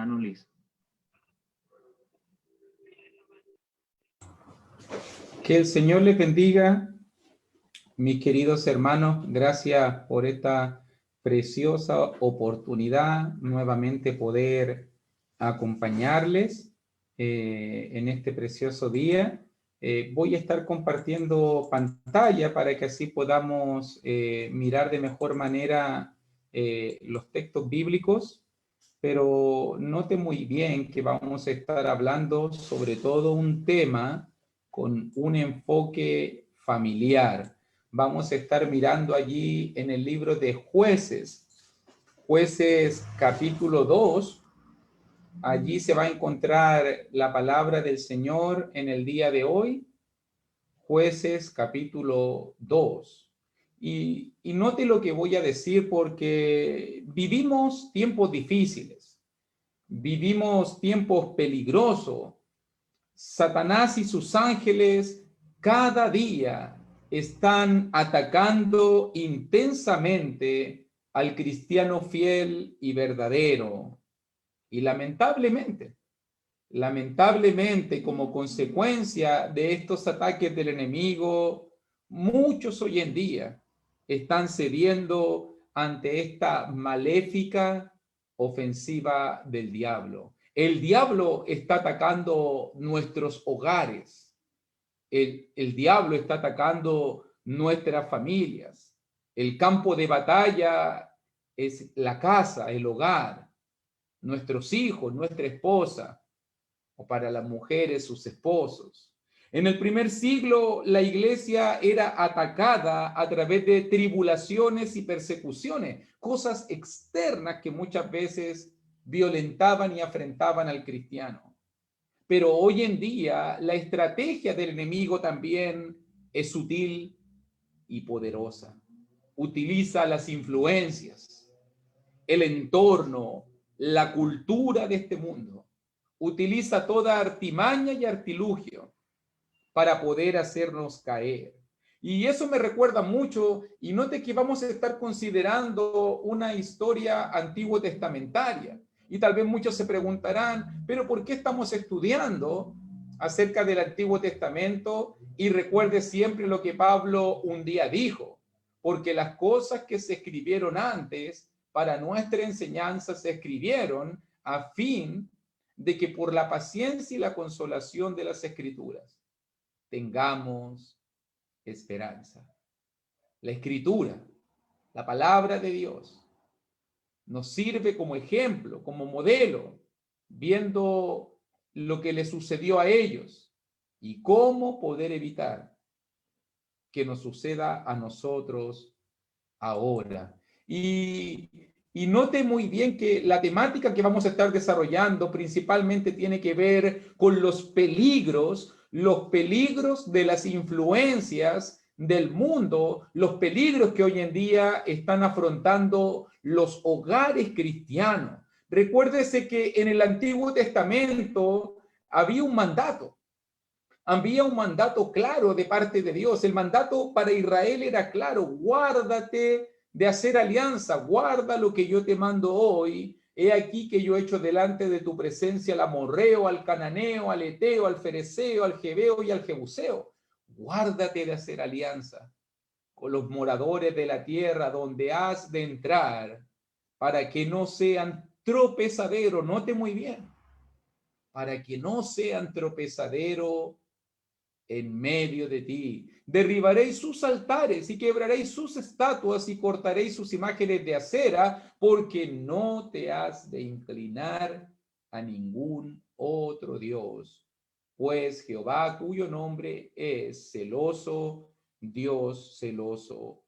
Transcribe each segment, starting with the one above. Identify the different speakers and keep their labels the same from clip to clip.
Speaker 1: hermano Liz.
Speaker 2: Que el Señor les bendiga, mis queridos hermanos. Gracias por esta preciosa oportunidad, nuevamente poder acompañarles en este precioso día. Voy a estar compartiendo pantalla para que así podamos mirar de mejor manera los textos bíblicos, pero note muy bien que vamos a estar hablando sobre todo un tema con un enfoque familiar. Vamos a estar mirando allí en el libro de Jueces, Jueces capítulo 2. Allí se va a encontrar la palabra del Señor en el día de hoy, Jueces capítulo 2. Y note lo que voy a decir porque vivimos tiempos difíciles, vivimos tiempos peligrosos. Satanás y sus ángeles cada día están atacando intensamente al cristiano fiel y verdadero. Y lamentablemente, como consecuencia de estos ataques del enemigo, muchos hoy en día están cediendo ante esta maléfica ofensiva del diablo. El diablo está atacando nuestros hogares. El diablo está atacando nuestras familias. El campo de batalla es la casa, el hogar, nuestros hijos, nuestra esposa, o para las mujeres, sus esposos. En el primer siglo, la iglesia era atacada a través de tribulaciones y persecuciones, cosas externas que muchas veces violentaban y afrentaban al cristiano. Pero hoy en día, la estrategia del enemigo también es sutil y poderosa. Utiliza las influencias, el entorno, la cultura de este mundo. Utiliza toda artimaña y artilugio para poder hacernos caer. Y eso me recuerda mucho, y note que vamos a estar considerando una historia antiguo testamentaria. Y tal vez muchos se preguntarán, pero ¿por qué estamos estudiando acerca del Antiguo Testamento? Y recuerde siempre lo que Pablo un día dijo, porque las cosas que se escribieron antes para nuestra enseñanza se escribieron a fin de que por la paciencia y la consolación de las Escrituras tengamos esperanza. La Escritura, la palabra de Dios, nos sirve como ejemplo, como modelo, viendo lo que le sucedió a ellos y cómo poder evitar que nos suceda a nosotros ahora. Y note muy bien que la temática que vamos a estar desarrollando principalmente tiene que ver con los peligros de las influencias del mundo, los peligros que hoy en día están afrontando los hogares cristianos. Recuérdese que en el Antiguo Testamento había un mandato claro de parte de Dios. El mandato para Israel era claro: guárdate de hacer alianza, guarda lo que yo te mando hoy. He aquí que yo he hecho delante de tu presencia al amorreo, al cananeo, al eteo, al fereceo, al jebeo y al jebuseo. Guárdate de hacer alianza con los moradores de la tierra donde has de entrar, para que no sean tropezadero. Note muy bien, para que no sean tropezadero en medio de ti. Derribaréis sus altares y quebraréis sus estatuas y cortaréis sus imágenes de acera, porque no te has de inclinar a ningún otro Dios, pues Jehová, cuyo nombre es celoso, Dios celoso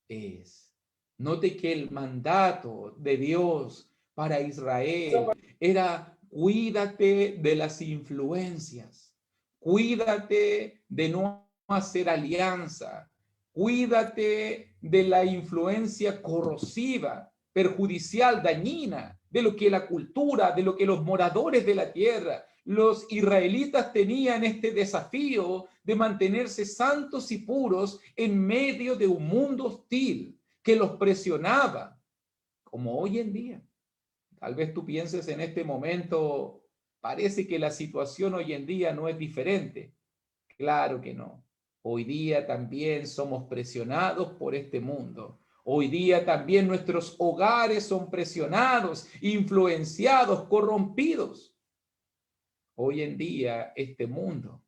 Speaker 2: es. Note que el mandato de Dios para Israel era: cuídate de las influencias, cuídate de no hacer alianza, cuídate de la influencia corrosiva, perjudicial, dañina, de lo que la cultura, de lo que los moradores de la tierra, los israelitas tenían este desafío de mantenerse santos y puros en medio de un mundo hostil que los presionaba, como hoy en día. Tal vez tú pienses en este momento, parece que la situación hoy en día no es diferente. Claro que no. Hoy día también somos presionados por este mundo. Hoy día también nuestros hogares son presionados, influenciados, corrompidos. Hoy en día este mundo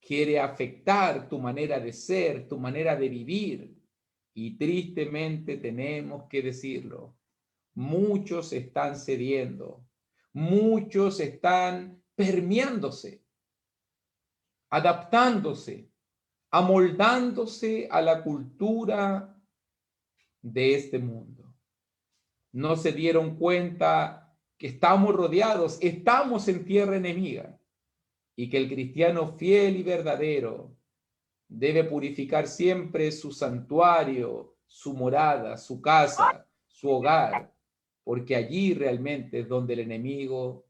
Speaker 2: quiere afectar tu manera de ser, tu manera de vivir. Y tristemente tenemos que decirlo, muchos están cediendo, muchos están permeándose, adaptándose, amoldándose a la cultura de este mundo. No se dieron cuenta que estamos rodeados, estamos en tierra enemiga y que el cristiano fiel y verdadero debe purificar siempre su santuario, su morada, su casa, su hogar, porque allí realmente es donde el enemigo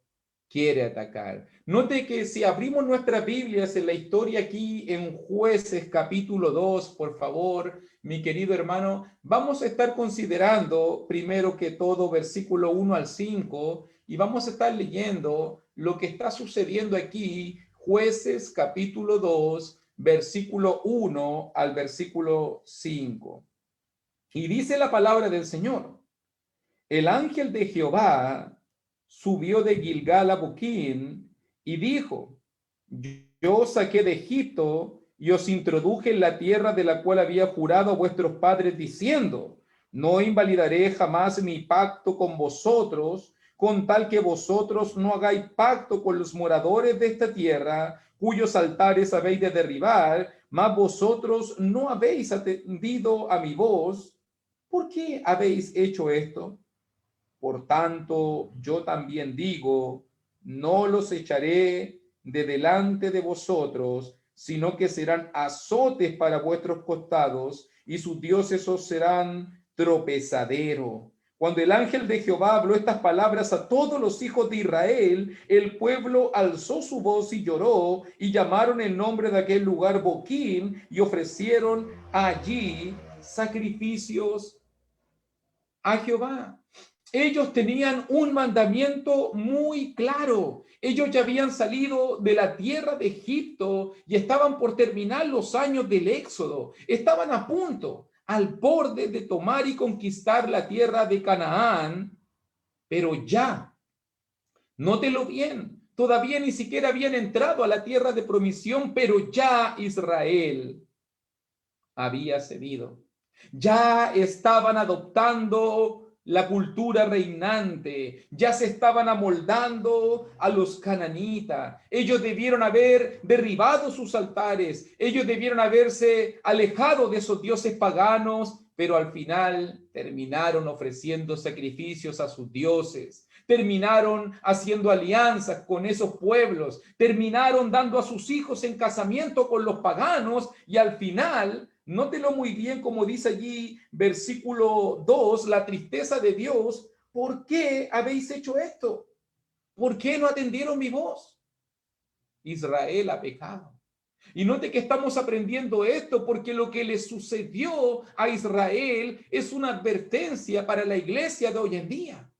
Speaker 2: quiere atacar. Note que si abrimos nuestras Biblias en la historia aquí en Jueces capítulo 2, por favor, mi querido hermano, vamos a estar considerando primero que todo versículo 1 al 5 y vamos a estar leyendo lo que está sucediendo aquí, Jueces capítulo 2, versículo 1 al versículo 5. Y dice la palabra del Señor: el ángel de Jehová subió de Gilgal a Boquín y dijo: yo os saqué de Egipto y os introduje en la tierra de la cual había jurado a vuestros padres, diciendo: no invalidaré jamás mi pacto con vosotros, con tal que vosotros no hagáis pacto con los moradores de esta tierra, cuyos altares habéis de derribar, mas vosotros no habéis atendido a mi voz. ¿Por qué habéis hecho esto? Por tanto, yo también digo, no los echaré de delante de vosotros, sino que serán azotes para vuestros costados, y sus dioses os serán tropezadero. Cuando el ángel de Jehová habló estas palabras a todos los hijos de Israel, el pueblo alzó su voz y lloró, y llamaron el nombre de aquel lugar Boquín, y ofrecieron allí sacrificios a Jehová. Ellos tenían un mandamiento muy claro. Ellos ya habían salido de la tierra de Egipto y estaban por terminar los años del Éxodo. Estaban a punto, al borde de tomar y conquistar la tierra de Canaán, pero ya, nótelo bien, todavía ni siquiera habían entrado a la tierra de promisión, pero ya Israel había cedido. Ya estaban adoptando la cultura reinante, ya se estaban amoldando a los cananitas. Ellos debieron haber derribado sus altares, ellos debieron haberse alejado de esos dioses paganos, pero al final terminaron ofreciendo sacrificios a sus dioses, terminaron haciendo alianzas con esos pueblos, terminaron dando a sus hijos en casamiento con los paganos y al final, nótelo muy bien como dice allí versículo 2, la tristeza de Dios. ¿Por qué habéis hecho esto? ¿Por qué no atendieron mi voz? Israel ha pecado. Y note que estamos aprendiendo esto porque lo que le sucedió a Israel es una advertencia para la iglesia de hoy en día.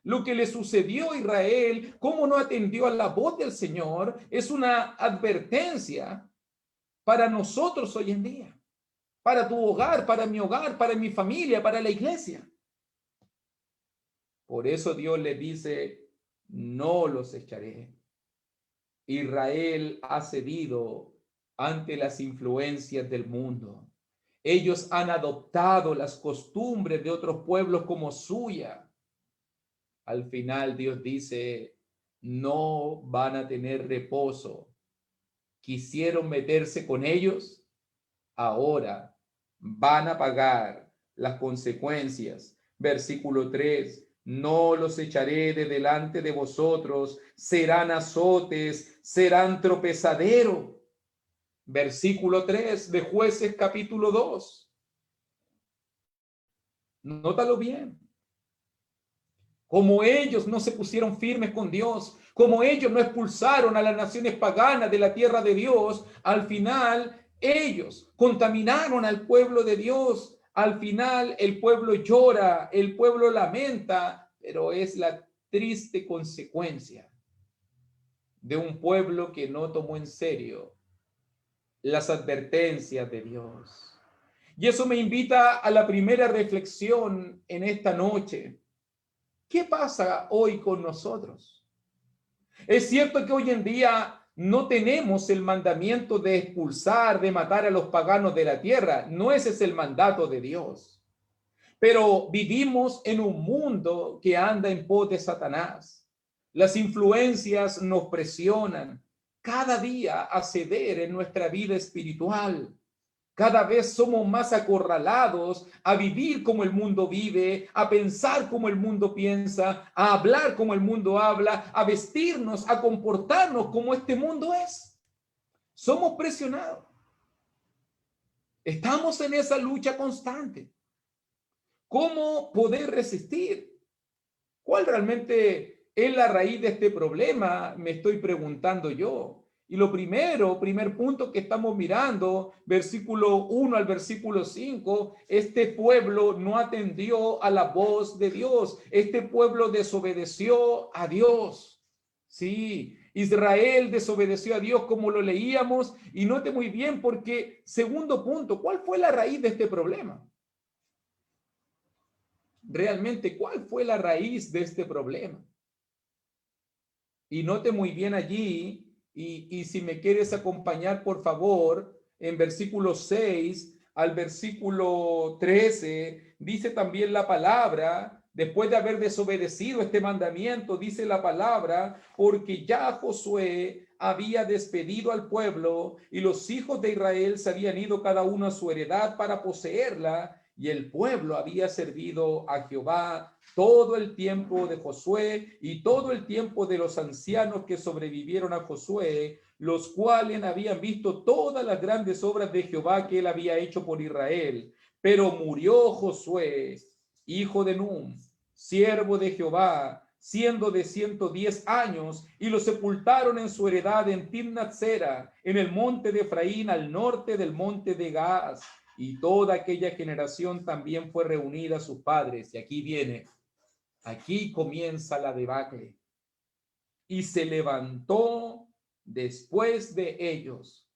Speaker 2: Lo que le sucedió a Israel, cómo no atendió a la voz del Señor, es una advertencia para nosotros hoy en día, para tu hogar, para mi hogar, para mi familia, para la iglesia. Por eso Dios le dice, no los echaré. Israel ha cedido ante las influencias del mundo. Ellos han adoptado las costumbres de otros pueblos como suya. Al final Dios dice, no van a tener reposo. Quisieron meterse con ellos, ahora van a pagar las consecuencias. Versículo 3, no los echaré de delante de vosotros, serán azotes, serán tropezadero. Versículo 3 de Jueces capítulo 2. Nótalo bien. Como ellos no se pusieron firmes con Dios, como ellos no expulsaron a las naciones paganas de la tierra de Dios, al final ellos contaminaron al pueblo de Dios. Al final el pueblo llora, el pueblo lamenta pero es la triste consecuencia de un pueblo que no tomó en serio las advertencias de Dios. Y eso me invita a la primera reflexión en esta noche. ¿Qué pasa hoy con nosotros? Es cierto que hoy en día no tenemos el mandamiento de expulsar, de matar a los paganos de la tierra. No ese es el mandato de Dios. Pero vivimos en un mundo que anda en pos de Satanás. Las influencias nos presionan cada día a ceder en nuestra vida espiritual. Cada vez somos más acorralados a vivir como el mundo vive, a pensar como el mundo piensa, a hablar como el mundo habla, a vestirnos, a comportarnos como este mundo es. Somos presionados. Estamos en esa lucha constante. ¿Cómo poder resistir? ¿Cuál realmente es la raíz de este problema? Me estoy preguntando yo. Y lo primer punto que estamos mirando, versículo 1 al versículo 5, este pueblo no atendió a la voz de Dios. Este pueblo desobedeció a Dios. Sí, Israel desobedeció a Dios como lo leíamos. Y note muy bien porque, segundo punto, ¿cuál fue la raíz de este problema? Realmente, ¿cuál fue la raíz de este problema? Y note muy bien allí, y si me quieres acompañar, por favor, en versículo 6 al versículo 13, dice también la palabra, después de haber desobedecido este mandamiento, dice la palabra, porque ya Josué había despedido al pueblo y los hijos de Israel se habían ido cada uno a su heredad para poseerla, y el pueblo había servido a Jehová todo el tiempo de Josué y todo el tiempo de los ancianos que sobrevivieron a Josué, los cuales habían visto todas las grandes obras de Jehová que él había hecho por Israel. Pero murió Josué, hijo de Nun, siervo de Jehová, siendo de 110 años, y lo sepultaron en su heredad en Timnat-Sera, en el monte de Efraín, al norte del monte de Gaas. Y toda aquella generación también fue reunida a sus padres. Y aquí comienza la debacle. Y se levantó después de ellos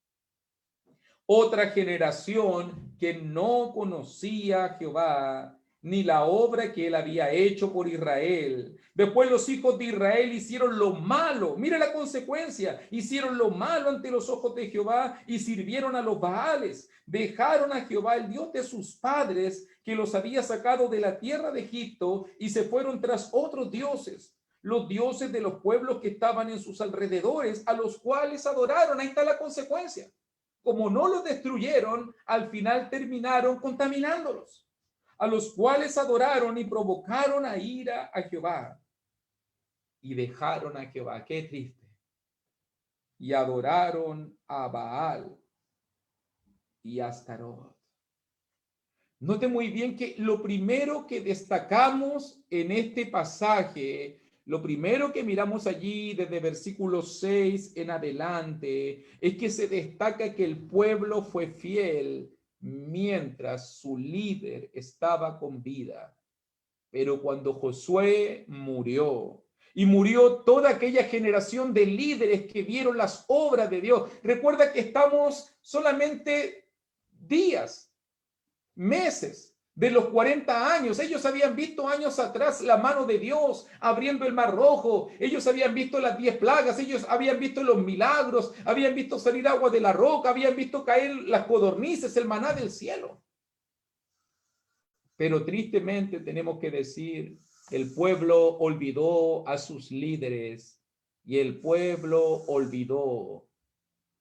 Speaker 2: otra generación que no conocía a Jehová, ni la obra que él había hecho por Israel. Después los hijos de Israel hicieron lo malo. Mira la consecuencia. Hicieron lo malo ante los ojos de Jehová y sirvieron a los Baales. Dejaron a Jehová, el Dios de sus padres, que los había sacado de la tierra de Egipto, y se fueron tras otros dioses, los dioses de los pueblos que estaban en sus alrededores, a los cuales adoraron. Ahí está la consecuencia. Como no los destruyeron, al final terminaron contaminándolos, a los cuales adoraron y provocaron a ira a Jehová. Y dejaron a Jehová, qué triste, y adoraron a Baal y a Astarot. Note muy bien que lo primero que destacamos en este pasaje, lo primero que miramos allí desde versículo 6 en adelante, es que se destaca que el pueblo fue fiel mientras su líder estaba con vida. Pero cuando Josué murió, y murió toda aquella generación de líderes que vieron las obras de Dios, recuerda que estamos solamente días, meses de los 40 años. Ellos habían visto años atrás la mano de Dios abriendo el mar rojo. Ellos habían visto las 10 plagas. Ellos habían visto los milagros. Habían visto salir agua de la roca. Habían visto caer las codornices, el maná del cielo. Pero tristemente tenemos que decir, el pueblo olvidó a sus líderes y el pueblo olvidó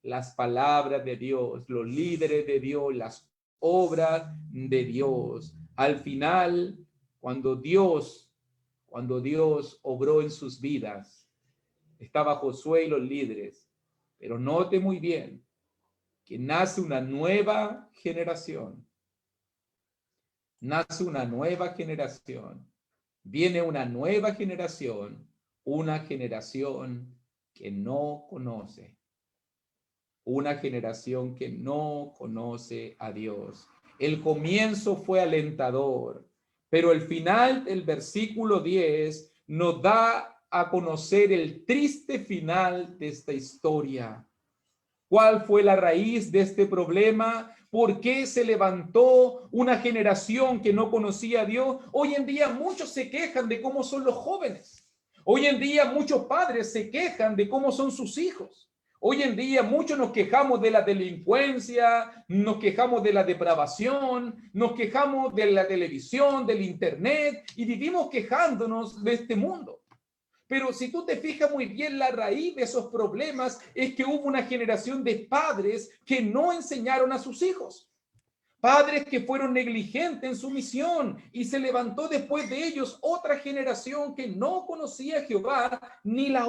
Speaker 2: las palabras de Dios, los líderes de Dios, las obras de Dios. Al final, cuando Dios obró en sus vidas, estaba Josué y los líderes. Pero note muy bien que nace una nueva generación. Nace una nueva generación. Viene una generación que no conoce. Una generación que no conoce a Dios. El comienzo fue alentador, Pero el final del versículo 10 nos da a conocer el triste final de esta historia. ¿Cuál fue la raíz de este problema? ¿Por qué se levantó una generación que no conocía a Dios? Hoy en día muchos se quejan de cómo son los jóvenes. Hoy en día muchos padres se quejan de cómo son sus hijos. Hoy en día muchos nos quejamos de la delincuencia, nos quejamos de la depravación, nos quejamos de la televisión, del internet y vivimos quejándonos de este mundo. Pero si tú te fijas muy bien, la raíz de esos problemas es que hubo una generación de padres que no enseñaron a sus hijos. Padres que fueron negligentes en su misión y se levantó después de ellos otra generación que no conocía a Jehová ni la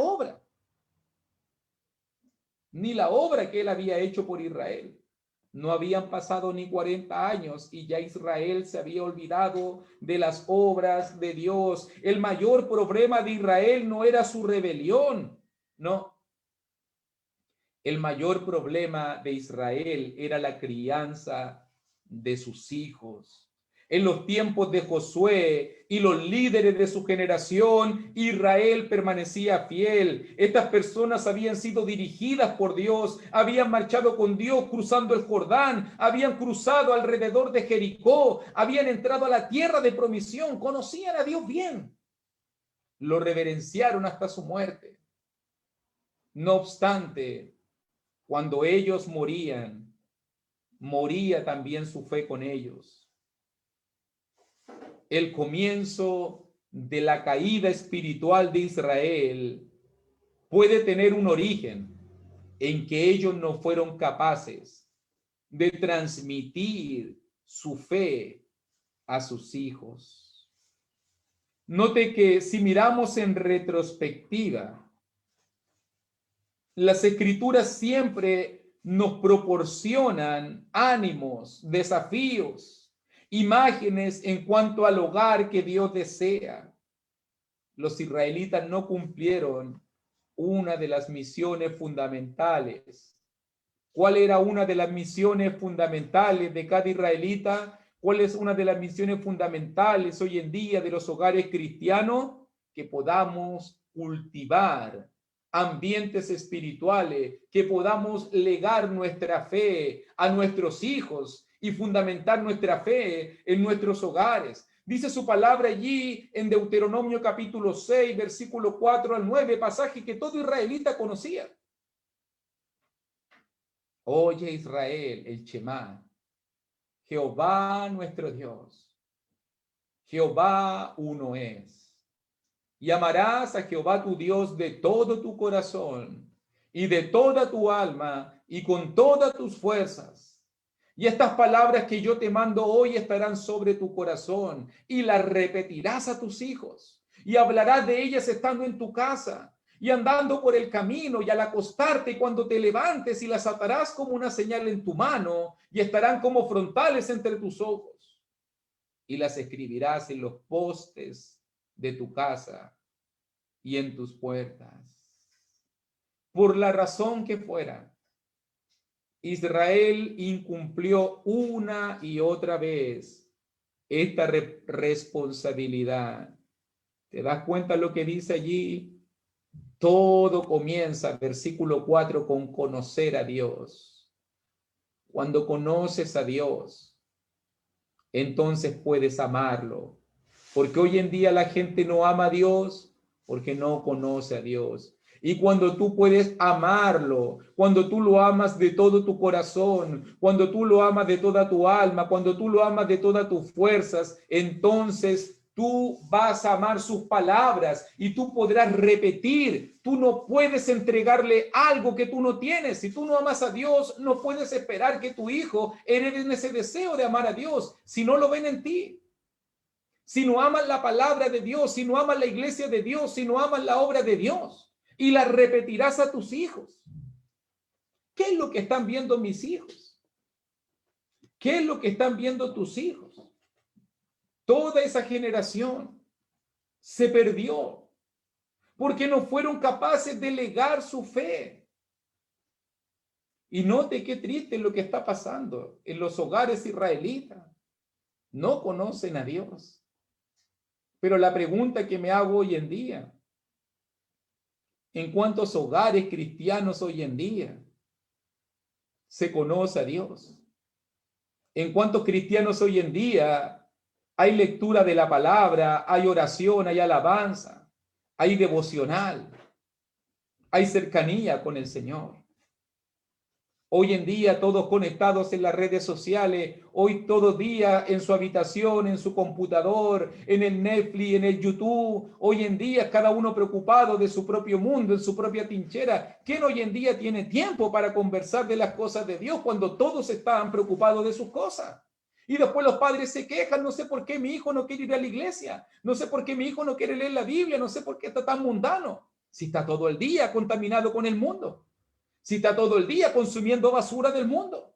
Speaker 2: obra que él había hecho por Israel. No habían pasado ni 40 años y ya Israel se había olvidado de las obras de Dios. El mayor problema de Israel no era su rebelión, no. El mayor problema de Israel era la crianza de sus hijos. En los tiempos de Josué y los líderes de su generación, Israel permanecía fiel. Estas personas habían sido dirigidas por Dios, habían marchado con Dios cruzando el Jordán, habían cruzado alrededor de Jericó, habían entrado a la tierra de promisión, conocían a Dios bien. Lo reverenciaron hasta su muerte. No obstante, cuando ellos morían, moría también su fe con ellos. El comienzo de la caída espiritual de Israel puede tener un origen en que ellos no fueron capaces de transmitir su fe a sus hijos. Note que si miramos en retrospectiva, las escrituras siempre nos proporcionan ánimos, desafíos, imágenes en cuanto al hogar que Dios desea. Los israelitas no cumplieron una de las misiones fundamentales. ¿Cuál era una de las misiones fundamentales de cada israelita? ¿Cuál es una de las misiones fundamentales hoy en día de los hogares cristianos? Que podamos cultivar ambientes espirituales, que podamos legar nuestra fe a nuestros hijos y fundamentar nuestra fe en nuestros hogares. Dice su palabra allí en Deuteronomio capítulo 6, versículo 4 al 9, pasaje que todo israelita conocía. Oye Israel, el Shema, Jehová nuestro Dios, Jehová uno es. Y amarás a Jehová tu Dios de todo tu corazón y de toda tu alma y con todas tus fuerzas. Y estas palabras que yo te mando hoy estarán sobre tu corazón y las repetirás a tus hijos y hablarás de ellas estando en tu casa y andando por el camino y al acostarte cuando te levantes, y las atarás como una señal en tu mano y estarán como frontales entre tus ojos y las escribirás en los postes de tu casa y en tus puertas. Por la razón que fuera, Israel incumplió una y otra vez esta responsabilidad. ¿Te das cuenta lo que dice allí? Todo comienza, versículo 4, con conocer a Dios. Cuando conoces a Dios, entonces puedes amarlo. Porque hoy en día la gente no ama a Dios porque no conoce a Dios. Y cuando tú puedes amarlo, cuando tú lo amas de todo tu corazón, cuando tú lo amas de toda tu alma, cuando tú lo amas de todas tus fuerzas, entonces tú vas a amar sus palabras y tú podrás repetir. Tú no puedes entregarle algo que tú no tienes. Si tú no amas a Dios, no puedes esperar que tu hijo herede ese deseo de amar a Dios si no lo ven en ti. Si no amas la palabra de Dios, si no amas la iglesia de Dios, si no amas la obra de Dios, y la repetirás a tus hijos. ¿Qué es lo que están viendo mis hijos? ¿Qué es lo que están viendo tus hijos? Toda esa generación se perdió porque no fueron capaces de legar su fe. Y note qué triste es lo que está pasando en los hogares israelitas. No conocen a Dios. Pero la pregunta que me hago hoy en día, ¿en cuántos hogares cristianos hoy en día se conoce a Dios? ¿En cuántos cristianos hoy en día hay lectura de la palabra, hay oración, hay alabanza, hay devocional, hay cercanía con el Señor? Hoy en día todos conectados en las redes sociales, hoy todo día en su habitación, en su computador, en el Netflix, en el YouTube. Hoy en día cada uno preocupado de su propio mundo, en su propia trinchera. ¿Quién hoy en día tiene tiempo para conversar de las cosas de Dios cuando todos estaban preocupados de sus cosas? Y después los padres se quejan, no sé por qué mi hijo no quiere ir a la iglesia, no sé por qué mi hijo no quiere leer la Biblia, no sé por qué está tan mundano, si está todo el día contaminado con el mundo. Si está todo el día consumiendo basura del mundo.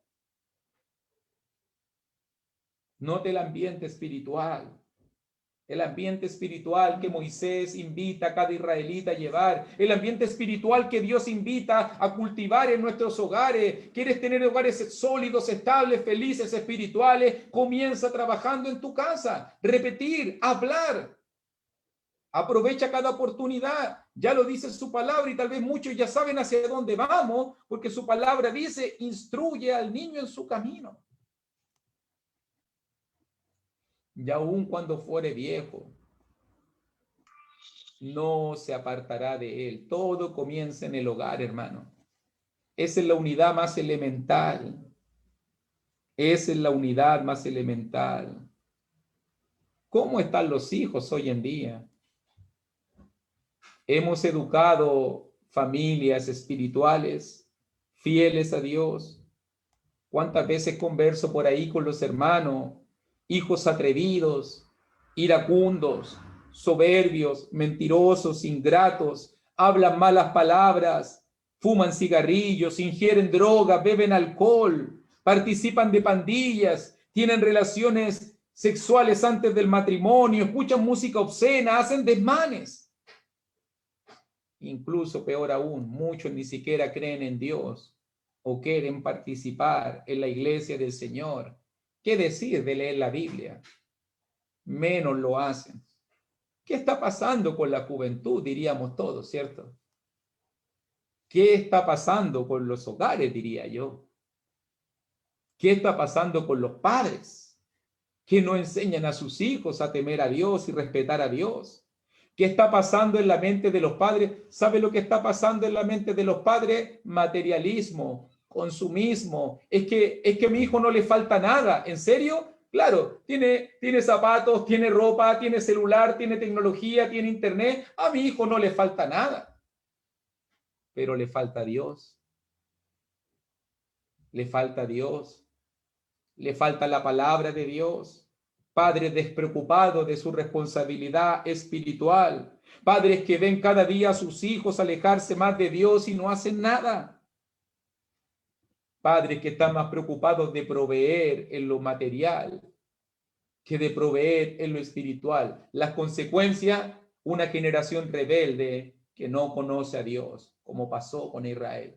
Speaker 2: Note el ambiente espiritual. El ambiente espiritual que Moisés invita a cada israelita a llevar. El ambiente espiritual que Dios invita a cultivar en nuestros hogares. ¿Quieres tener hogares sólidos, estables, felices, espirituales? Comienza trabajando en tu casa. Repetir, hablar. Aprovecha cada oportunidad. Ya lo dice su palabra y tal vez muchos ya saben hacia dónde vamos, porque su palabra dice, instruye al niño en su camino. Y aun cuando fuere viejo, no se apartará de él. Todo comienza en el hogar, hermano. Esa es la unidad más elemental. Esa es la unidad más elemental. ¿Cómo están los hijos hoy en día? Hemos educado familias espirituales, fieles a Dios. ¿Cuántas veces converso por ahí con los hermanos? Hijos atrevidos, iracundos, soberbios, mentirosos, ingratos, hablan malas palabras, fuman cigarrillos, ingieren drogas, beben alcohol, participan de pandillas, tienen relaciones sexuales antes del matrimonio, escuchan música obscena, hacen desmanes. Incluso peor aún, muchos ni siquiera creen en Dios o quieren participar en la iglesia del Señor. ¿Qué decir de leer la Biblia? Menos lo hacen. ¿Qué está pasando con la juventud? Diríamos todos, ¿cierto? ¿Qué está pasando con los hogares? Diría yo. ¿Qué está pasando con los padres que no enseñan a sus hijos a temer a Dios y respetar a Dios? ¿Qué está pasando en la mente de los padres? ¿Sabe lo que está pasando en la mente de los padres? Materialismo, consumismo. Es que a mi hijo no le falta nada. ¿En serio? Claro, tiene zapatos, tiene ropa, tiene celular, tiene tecnología, tiene internet. A mi hijo no le falta nada. Pero le falta Dios. Le falta Dios. Le falta la palabra de Dios. Padres despreocupados de su responsabilidad espiritual, padres que ven cada día a sus hijos alejarse más de Dios y no hacen nada, padres que están más preocupados de proveer en lo material que de proveer en lo espiritual. Las consecuencias, una generación rebelde que no conoce a Dios, como pasó con Israel.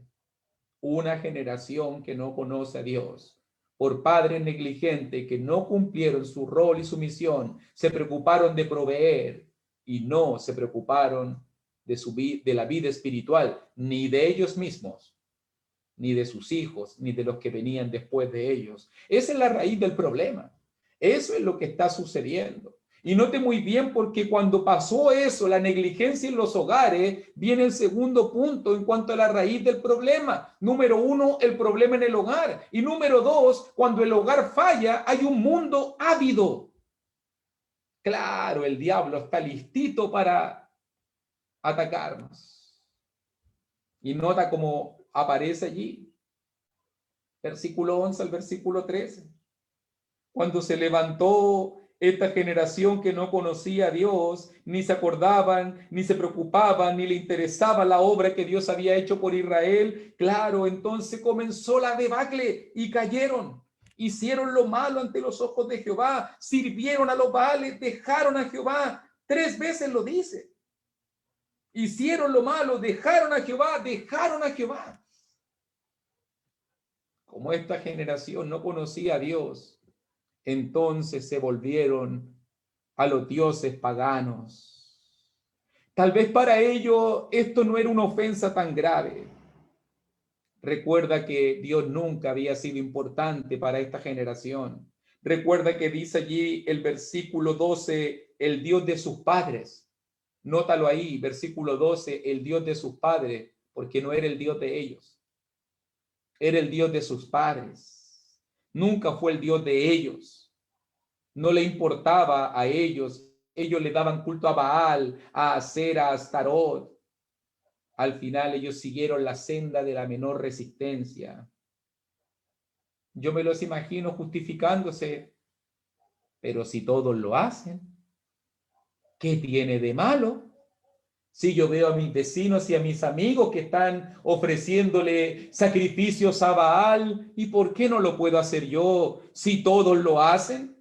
Speaker 2: Una generación que no conoce a Dios por padres negligentes que no cumplieron su rol y su misión, se preocuparon de proveer y no se preocuparon de la vida espiritual, ni de ellos mismos, ni de sus hijos, ni de los que venían después de ellos. Esa es la raíz del problema. Eso es lo que está sucediendo. Y note muy bien porque cuando pasó eso, la negligencia en los hogares, viene el segundo punto en cuanto a la raíz del problema. Número uno, el problema en el hogar. Y número dos, cuando el hogar falla, hay un mundo ávido. Claro, el diablo está listito para atacarnos. Y nota cómo aparece allí. Versículo 11 al versículo 13. Cuando se levantó esta generación que no conocía a Dios, ni se acordaban, ni se preocupaban, ni le interesaba la obra que Dios había hecho por Israel, claro, entonces comenzó la debacle y cayeron. Hicieron lo malo ante los ojos de Jehová, sirvieron a los Baales, dejaron a Jehová. 3 veces lo dice. Hicieron lo malo, dejaron a Jehová, dejaron a Jehová. Como esta generación no conocía a Dios, entonces se volvieron a los dioses paganos. Tal vez para ellos esto no era una ofensa tan grave. Recuerda que Dios nunca había sido importante para esta generación. Recuerda que dice allí el versículo 12, el Dios de sus padres. Nótalo ahí, versículo 12, el Dios de sus padres, porque no era el Dios de ellos. Era el Dios de sus padres. Nunca fue el Dios de ellos. No le importaba a ellos. Ellos le daban culto a Baal, a Asera, a Astarot. Al final ellos siguieron la senda de la menor resistencia. Yo me los imagino justificándose, pero si todos lo hacen, ¿qué tiene de malo? Si yo veo a mis vecinos y a mis amigos que están ofreciéndole sacrificios a Baal, ¿y por qué no lo puedo hacer yo si todos lo hacen?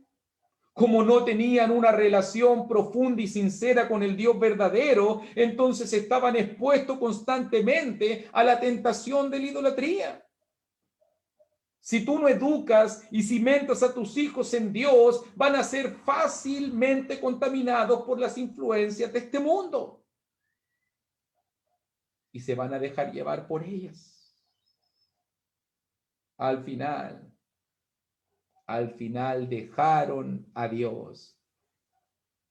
Speaker 2: Como no tenían una relación profunda y sincera con el Dios verdadero, entonces estaban expuestos constantemente a la tentación de la idolatría. Si tú no educas y cimentas a tus hijos en Dios, van a ser fácilmente contaminados por las influencias de este mundo. Y se van a dejar llevar por ellas. Al final dejaron a Dios.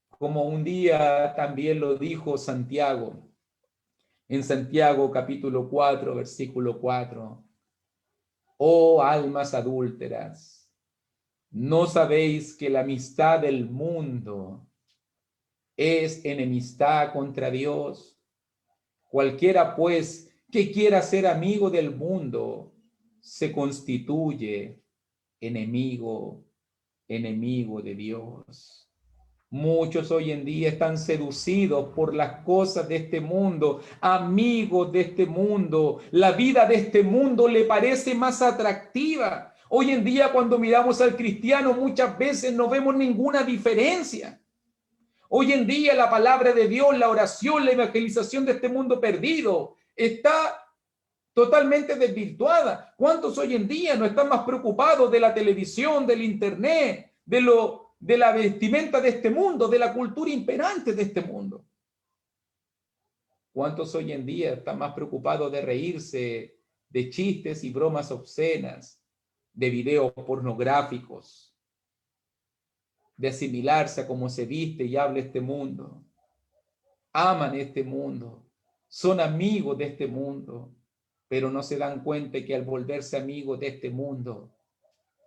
Speaker 2: Como un día también lo dijo Santiago, en Santiago capítulo 4, versículo 4. Oh almas adúlteras, ¿no sabéis que la amistad del mundo es enemistad contra Dios? Cualquiera pues que quiera ser amigo del mundo se constituye enemigo de Dios. Muchos hoy en día están seducidos por las cosas de este mundo, amigos de este mundo. La vida de este mundo le parece más atractiva. Hoy en día cuando miramos al cristiano muchas veces no vemos ninguna diferencia. Hoy en día la palabra de Dios, la oración, la evangelización de este mundo perdido está totalmente desvirtuada. ¿Cuántos hoy en día no están más preocupados de la televisión, del internet, de la vestimenta de este mundo, de la cultura imperante de este mundo? ¿Cuántos hoy en día están más preocupados de reírse de chistes y bromas obscenas, de videos pornográficos, de asimilarse a cómo se viste y habla este mundo? Aman este mundo, son amigos de este mundo, pero no se dan cuenta que al volverse amigos de este mundo,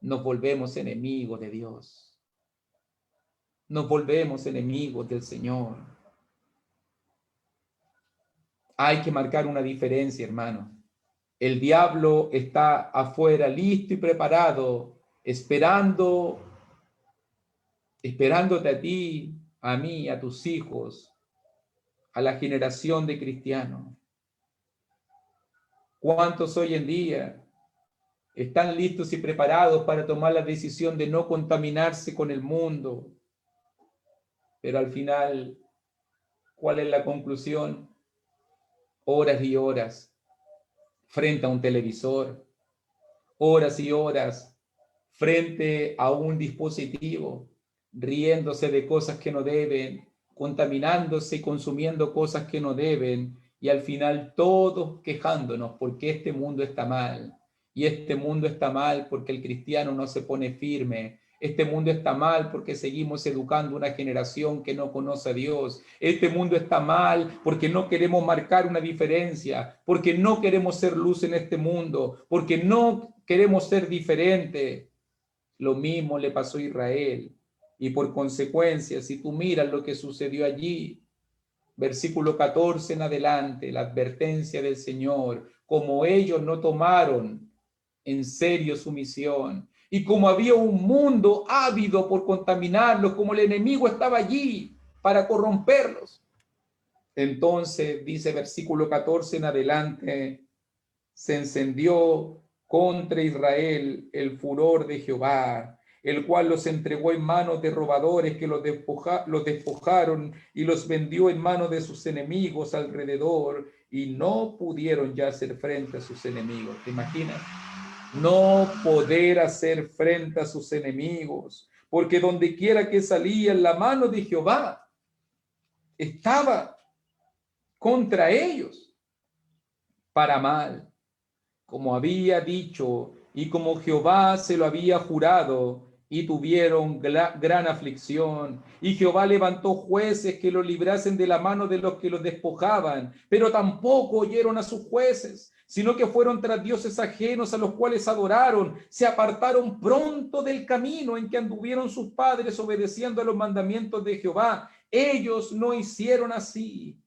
Speaker 2: nos volvemos enemigos de Dios. Nos volvemos enemigos del Señor. Hay que marcar una diferencia, hermano. El diablo está afuera, listo y preparado, esperándote a ti, a mí, a tus hijos, a la generación de cristianos. ¿Cuántos hoy en día están listos y preparados para tomar la decisión de no contaminarse con el mundo? Pero al final, ¿cuál es la conclusión? Horas y horas frente a un televisor, horas y horas frente a un dispositivo, riéndose de cosas que no deben, contaminándose y consumiendo cosas que no deben, y al final todos quejándonos porque este mundo está mal. Y este mundo está mal porque el cristiano no se pone firme. Este mundo está mal porque seguimos educando una generación que no conoce a Dios. Este mundo está mal porque no queremos marcar una diferencia, porque no queremos ser luz en este mundo, porque no queremos ser diferentes. Lo mismo le pasó a Israel. Y por consecuencia, si tú miras lo que sucedió allí, versículo 14 en adelante, la advertencia del Señor, como ellos no tomaron en serio su misión, y como había un mundo ávido por contaminarlos, como el enemigo estaba allí para corromperlos. Entonces, dice versículo 14 en adelante, se encendió contra Israel el furor de Jehová, el cual los entregó en manos de robadores que los despojaron y los vendió en manos de sus enemigos alrededor, y no pudieron ya hacer frente a sus enemigos. ¿Te imaginas? No poder hacer frente a sus enemigos, porque donde quiera que salía la mano de Jehová estaba contra ellos para mal, como había dicho y como Jehová se lo había jurado, y tuvieron gran aflicción. Y Jehová levantó jueces que los librasen de la mano de los que los despojaban, pero tampoco oyeron a sus jueces, sino que fueron tras dioses ajenos a los cuales adoraron, se apartaron pronto del camino en que anduvieron sus padres obedeciendo a los mandamientos de Jehová. Ellos no hicieron así.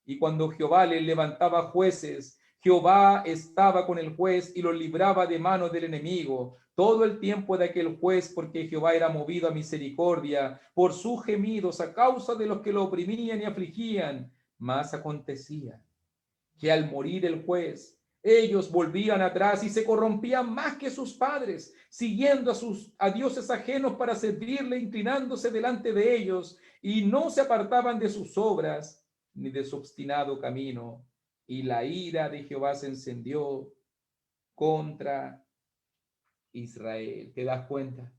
Speaker 2: Y cuando Jehová les levantaba jueces, Jehová estaba con el juez y lo libraba de manos del enemigo todo el tiempo de aquel juez, porque Jehová era movido a misericordia por sus gemidos a causa de los que lo oprimían y afligían. Mas acontecía que al morir el juez, ellos volvían atrás y se corrompían más que sus padres, siguiendo a dioses ajenos para servirle, inclinándose delante de ellos, y no se apartaban de sus obras ni de su obstinado camino. Y la ira de Jehová se encendió contra Israel. ¿Te das cuenta?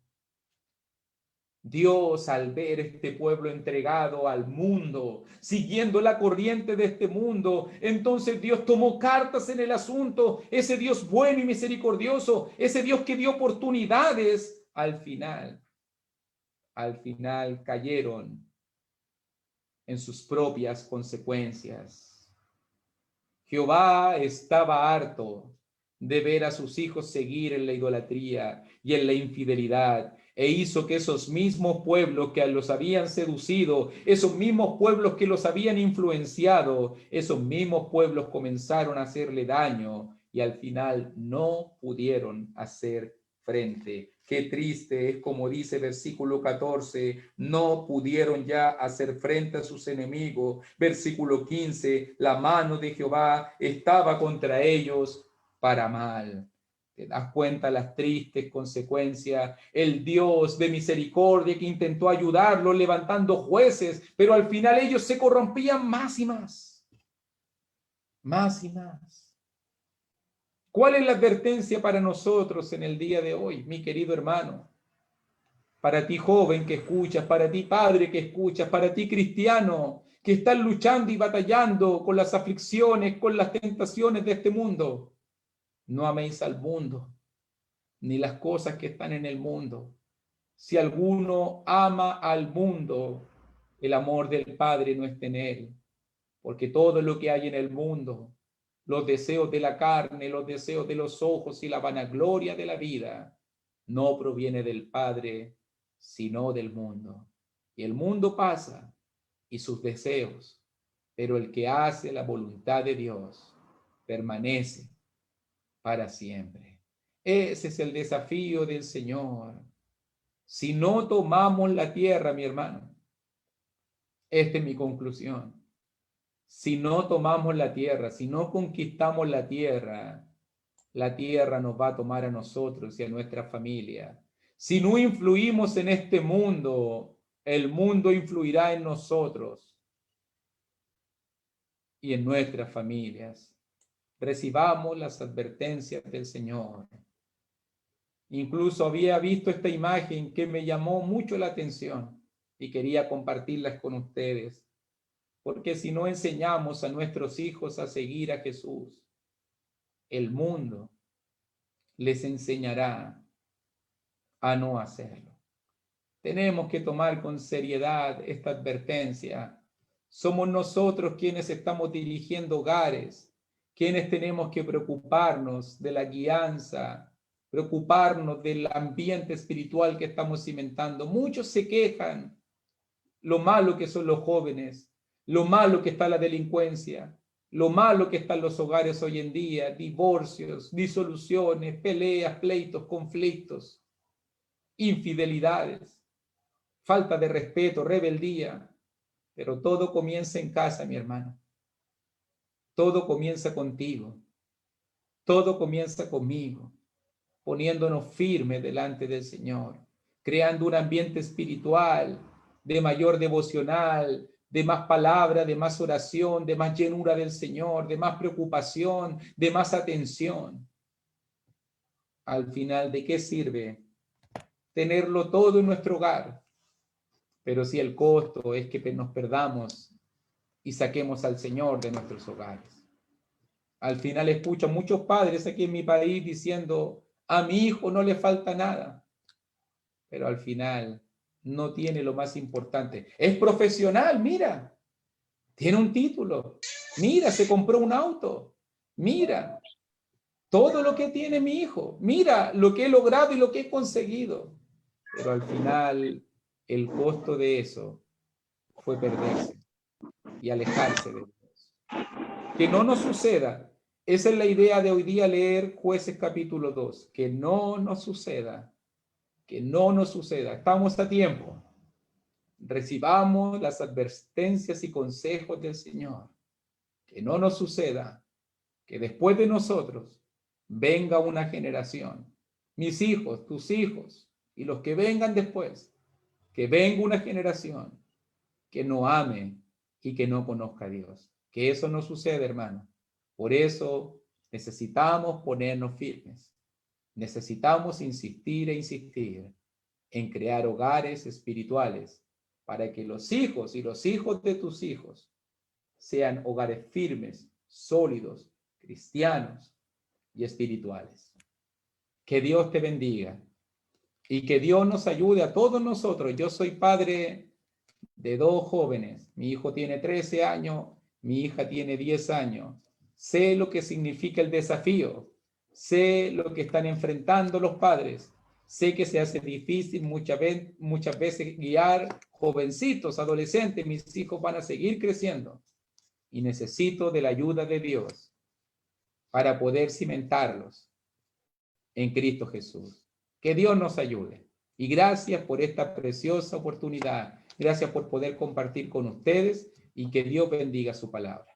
Speaker 2: Dios, al ver este pueblo entregado al mundo, siguiendo la corriente de este mundo, entonces Dios tomó cartas en el asunto. Ese Dios bueno y misericordioso, ese Dios que dio oportunidades, al final cayeron en sus propias consecuencias. Jehová estaba harto de ver a sus hijos seguir en la idolatría y en la infidelidad, e hizo que esos mismos pueblos que los habían seducido, esos mismos pueblos que los habían influenciado, esos mismos pueblos comenzaron a hacerle daño y al final no pudieron hacer frente. Qué triste es, como dice versículo 14, no pudieron ya hacer frente a sus enemigos. Versículo 15, la mano de Jehová estaba contra ellos para mal. ¿Te das cuenta las tristes consecuencias? El Dios de misericordia que intentó ayudarlos levantando jueces, pero al final ellos se corrompían más y más. Más y más. ¿Cuál es la advertencia para nosotros en el día de hoy, mi querido hermano? Para ti joven que escuchas, para ti padre que escuchas, para ti cristiano que estás luchando y batallando con las aflicciones, con las tentaciones de este mundo. No améis al mundo, ni las cosas que están en el mundo. Si alguno ama al mundo, el amor del Padre no está en él, porque todo lo que hay en el mundo, los deseos de la carne, los deseos de los ojos y la vanagloria de la vida, no proviene del Padre, sino del mundo. Y el mundo pasa y sus deseos, pero el que hace la voluntad de Dios permanece para siempre. Ese es el desafío del Señor. Si no tomamos la tierra, mi hermano, esta es mi conclusión. Si no tomamos la tierra, si no conquistamos la tierra nos va a tomar a nosotros y a nuestra familia. Si no influimos en este mundo, el mundo influirá en nosotros y en nuestras familias. Recibamos las advertencias del Señor. Incluso había visto esta imagen que me llamó mucho la atención y quería compartirlas con ustedes. Porque si no enseñamos a nuestros hijos a seguir a Jesús, el mundo les enseñará a no hacerlo. Tenemos que tomar con seriedad esta advertencia. Somos nosotros quienes estamos dirigiendo hogares, quienes tenemos que preocuparnos de la guianza, preocuparnos del ambiente espiritual que estamos cimentando. Muchos se quejan lo malo que son los jóvenes, lo malo que está la delincuencia, lo malo que están los hogares hoy en día, divorcios, disoluciones, peleas, pleitos, conflictos, infidelidades, falta de respeto, rebeldía. Pero todo comienza en casa, mi hermano. Todo comienza contigo. Todo comienza conmigo, poniéndonos firmes delante del Señor, creando un ambiente espiritual, de mayor devocional, de más palabra, de más oración, de más llenura del Señor, de más preocupación, de más atención. Al final, ¿de qué sirve tenerlo todo en nuestro hogar, pero si el costo es que nos perdamos y saquemos al Señor de nuestros hogares. Al final escucho a muchos padres aquí en mi país diciendo, a mi hijo no le falta nada, pero al final no tiene lo más importante. Es profesional, mira, tiene un título, mira, se compró un auto, mira, todo lo que tiene mi hijo, mira lo que he logrado y lo que he conseguido. Pero al final el costo de eso fue perderse y alejarse de Dios. Que no nos suceda. Esa es la idea de hoy día leer Jueces capítulo 2. Que no nos suceda. Que no nos suceda. Estamos a tiempo. Recibamos las advertencias y consejos del Señor. Que no nos suceda que después de nosotros venga una generación, mis hijos, tus hijos y los que vengan después, que venga una generación que no ame y que no conozca a Dios. Que eso no sucede, hermano. Por eso necesitamos ponernos firmes. Necesitamos insistir e insistir en crear hogares espirituales para que los hijos y los hijos de tus hijos sean hogares firmes, sólidos, cristianos y espirituales. Que Dios te bendiga y que Dios nos ayude a todos nosotros. Yo soy padre de 2 jóvenes. Mi hijo tiene 13 años, mi hija tiene 10 años. Sé lo que significa el desafío. Sé lo que están enfrentando los padres. Sé que se hace difícil muchas veces guiar jovencitos, adolescentes. Mis hijos van a seguir creciendo. Y necesito de la ayuda de Dios para poder cimentarlos en Cristo Jesús. Que Dios nos ayude. Y gracias por esta preciosa oportunidad. Gracias por poder compartir con ustedes y que Dios bendiga su palabra.